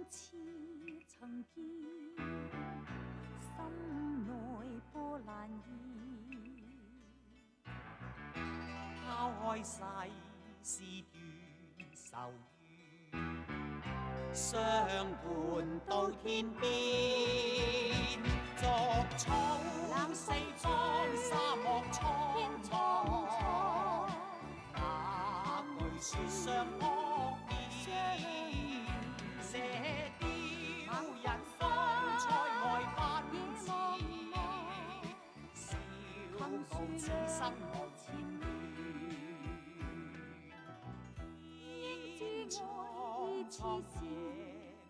似曾見，心內波瀾現。拋開世事斷愁怨，相伴到天邊。逐草四方，沙漠蒼蒼，那句說相撲面，射雕人方塞外奔馳，笑傲此生無前緣。天蒼蒼夜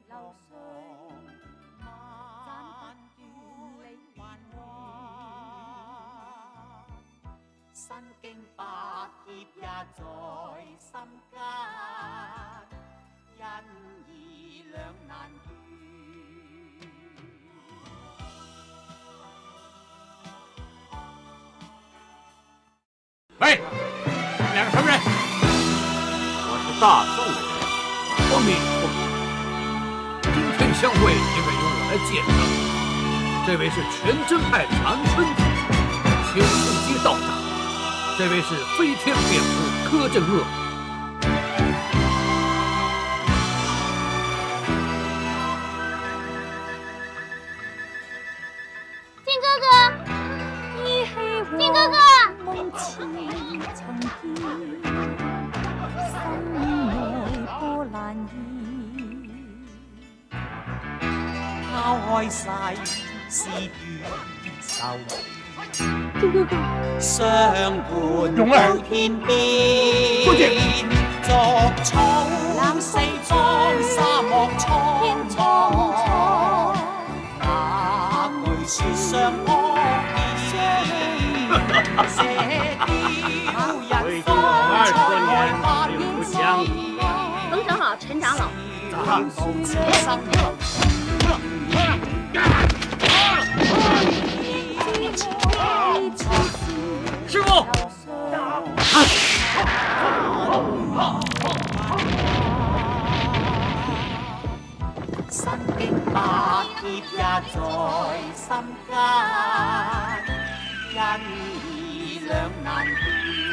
流水，斬不斷理還亂，身經百劫也在心間，因義兩難斷。喂，你们两个什么人？我是大宋的人。阿弥陀佛，今天相会应该由我来见证。这位是全真派长春子，请速接到长。这位是飞天蝙蝠柯镇恶。天哥哥，天哥哥。夢似曾見，心內波瀾現。拋開世事斷愁怨，天哥哥，相伴到天邊。逐草四方，沙漠蒼蒼，那句說相撲射雕人方塞外奔馳。冯长老、陈长老，师傅，身經百劫也在心間，因義兩難斷。